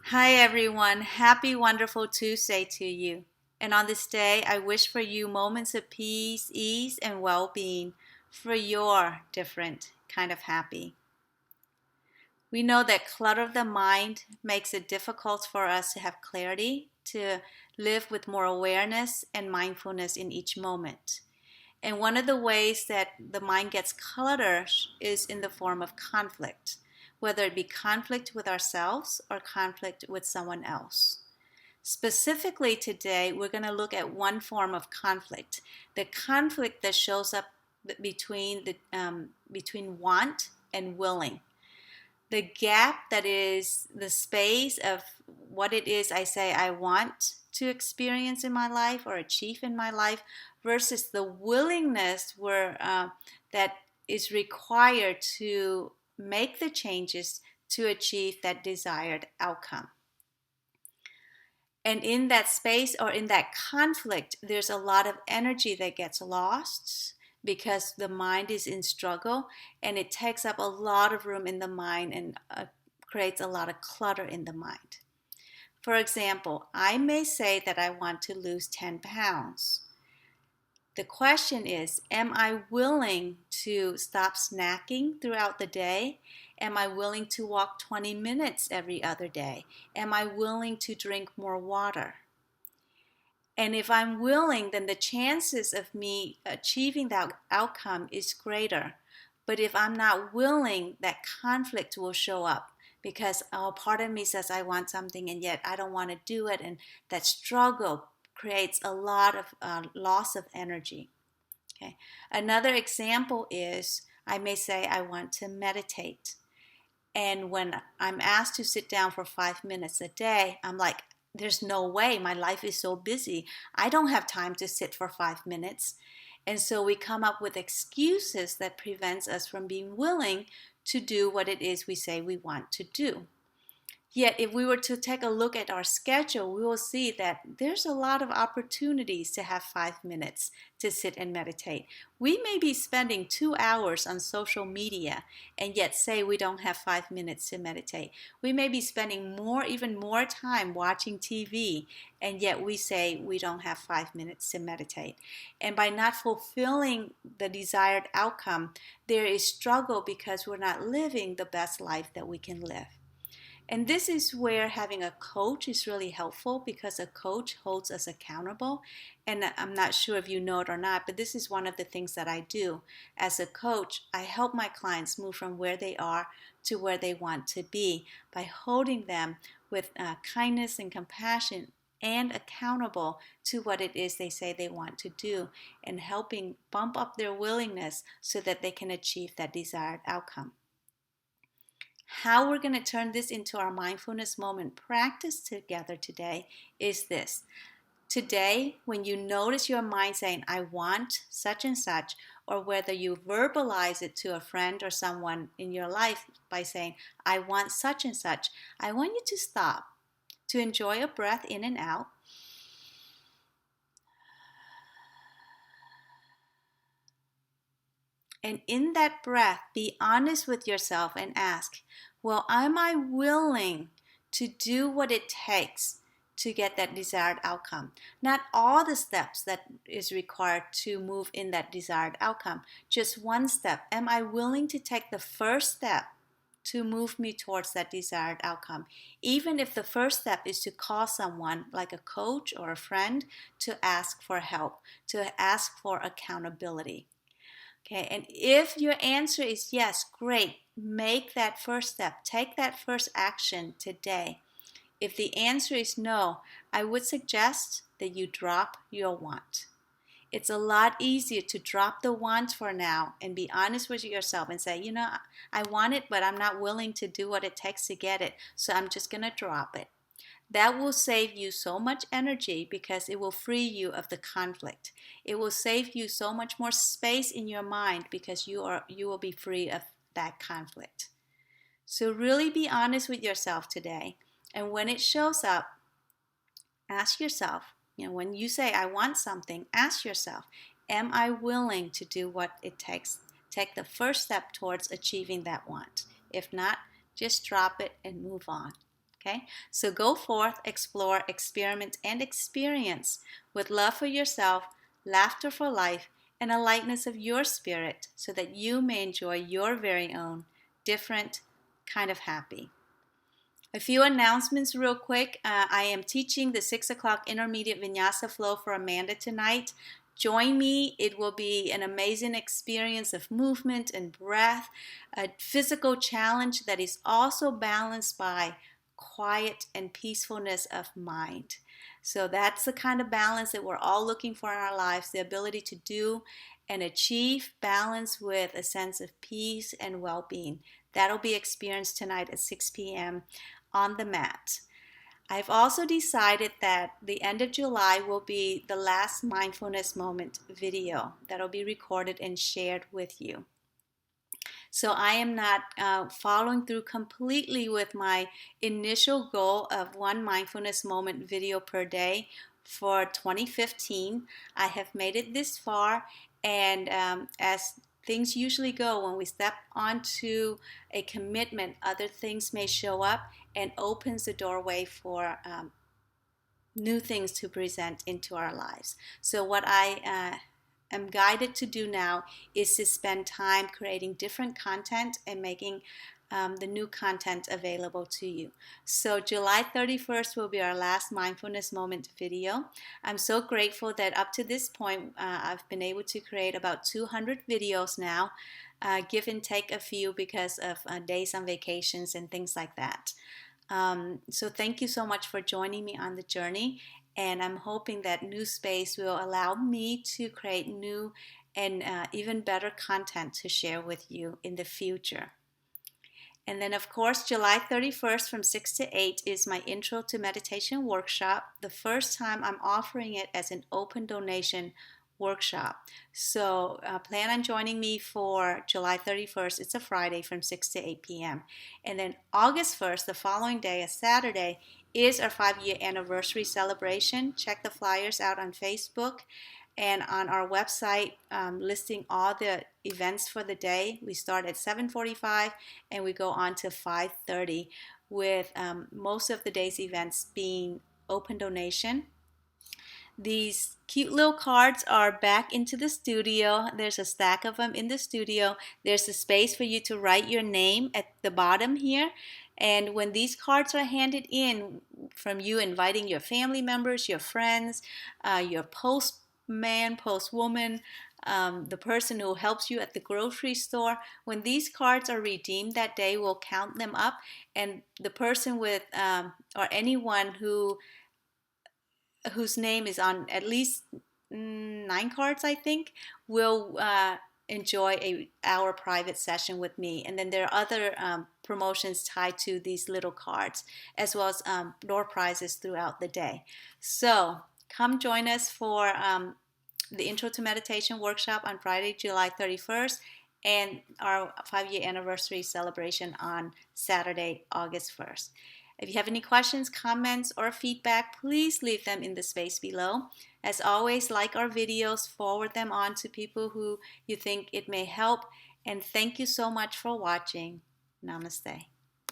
Hi everyone, happy wonderful Tuesday to you. And on this day, I wish for you moments of peace, ease, and well-being for your different kind of happy. We know that clutter of the mind makes it difficult for us to have clarity, to live with more awareness and mindfulness in each moment. And one of the ways that the mind gets cluttered is in the form of conflict, whether it be conflict with ourselves or conflict with someone else. Specifically today, we're going to look at one form of conflict, the conflict that shows up between want and willing. The gap that is the space of what it is I say I want to experience in my life or achieve in my life versus the willingness that is required to make the changes to achieve that desired outcome. And in that space or in that conflict, there's a lot of energy that gets lost because the mind is in struggle and it takes up a lot of room in the mind and creates a lot of clutter in the mind. For example, I may say that I want to lose 10 pounds. The question is, am I willing to stop snacking throughout the day? Am I willing to walk 20 minutes every other day? Am I willing to drink more water? And if I'm willing, then the chances of me achieving that outcome is greater. But if I'm not willing, that conflict will show up because part of me says I want something and yet I don't want to do it. And that struggle creates a lot of loss of energy. Okay. Another example is I may say I want to meditate. And when I'm asked to sit down for 5 minutes a day, I'm like, there's no way. My life is so busy. I don't have time to sit for 5 minutes. And so we come up with excuses that prevents us from being willing to do what it is we say we want to do. Yet, if we were to take a look at our schedule, we will see that there's a lot of opportunities to have 5 minutes to sit and meditate. We may be spending 2 hours on social media and yet say we don't have 5 minutes to meditate. We may be spending even more time watching TV and yet we say we don't have 5 minutes to meditate. And by not fulfilling the desired outcome, there is struggle because we're not living the best life that we can live. And this is where having a coach is really helpful because a coach holds us accountable. And I'm not sure if you know it or not, but this is one of the things that I do. As a coach, I help my clients move from where they are to where they want to be by holding them with kindness and compassion and accountable to what it is they say they want to do and helping bump up their willingness so that they can achieve that desired outcome. How we're going to turn this into our mindfulness moment practice together today is this. Today, when you notice your mind saying, I want such and such, or whether you verbalize it to a friend or someone in your life by saying, I want such and such, I want you to stop, to enjoy a breath in and out. And in that breath, be honest with yourself and ask, well, am I willing to do what it takes to get that desired outcome? Not all the steps that is required to move in that desired outcome, just one step. Am I willing to take the first step to move me towards that desired outcome? Even if the first step is to call someone like a coach or a friend to ask for help, to ask for accountability. Okay, and if your answer is yes, great, make that first step, take that first action today. If the answer is no, I would suggest that you drop your want. It's a lot easier to drop the want for now and be honest with yourself and say, I want it, but I'm not willing to do what it takes to get it, so I'm just going to drop it. That will save you so much energy because it will free you of the conflict. It will save you so much more space in your mind because you will be free of that conflict. So really be honest with yourself today. And when it shows up, ask yourself, when you say I want something, ask yourself, am I willing to do what it takes? Take the first step towards achieving that want. If not, just drop it and move on. Okay, so go forth, explore, experiment, and experience with love for yourself, laughter for life, and a lightness of your spirit so that you may enjoy your very own different kind of happy. A few announcements real quick. I am teaching the 6 o'clock intermediate vinyasa flow for Amanda tonight. Join me. It will be an amazing experience of movement and breath, a physical challenge that is also balanced by quiet and peacefulness of mind. So that's the kind of balance that we're all looking for in our lives, the ability to do and achieve balance with a sense of peace and well-being. That'll be experienced tonight at 6 p.m. on the mat. I've also decided that the end of July will be the last mindfulness moment video that'll be recorded and shared with you. So I am not following through completely with my initial goal of one mindfulness moment video per day for 2015. I have made it this far, and as things usually go, when we step onto a commitment, other things may show up and opens the doorway for new things to present into our lives. So what I am guided to do now is to spend time creating different content and making the new content available to you. So July 31st will be our last mindfulness moment video. I'm so grateful that up to this point I've been able to create about 200 videos now, give and take a few because of days on vacations and things like that. So thank you so much for joining me on the journey, and I'm hoping that new space will allow me to create new and even better content to share with you in the future. And then, of course, July 31st from 6 to 8 is my Intro to Meditation workshop. The first time I'm offering it as an open donation workshop. So plan on joining me for July 31st. It's a Friday from 6 to 8 p.m. And then August 1st, the following day, a Saturday, is our 5-year anniversary celebration. Check the flyers out on Facebook and on our website, listing all the events for the day. We start at 7:45 and we go on to 5:30, with most of the day's events being open donation. These cute little cards are back into the studio. There's a stack of them in the studio. There's a space for you to write your name at the bottom here. And when these cards are handed in from you inviting your family members, your friends, your postman, postwoman, the person who helps you at the grocery store, when these cards are redeemed that day, we'll count them up. And the person with, or anyone whose name is on at least 9 cards, I think, will enjoy an hour private session with me. And then there are other promotions tied to these little cards, as well as door prizes throughout the day. So come join us for the Intro to Meditation workshop on Friday, July 31st, and our 5-year anniversary celebration on Saturday, August 1st. If you have any questions, comments, or feedback, please leave them in the space below. As always, like our videos, forward them on to people who you think it may help, and thank you so much for watching. Namaste.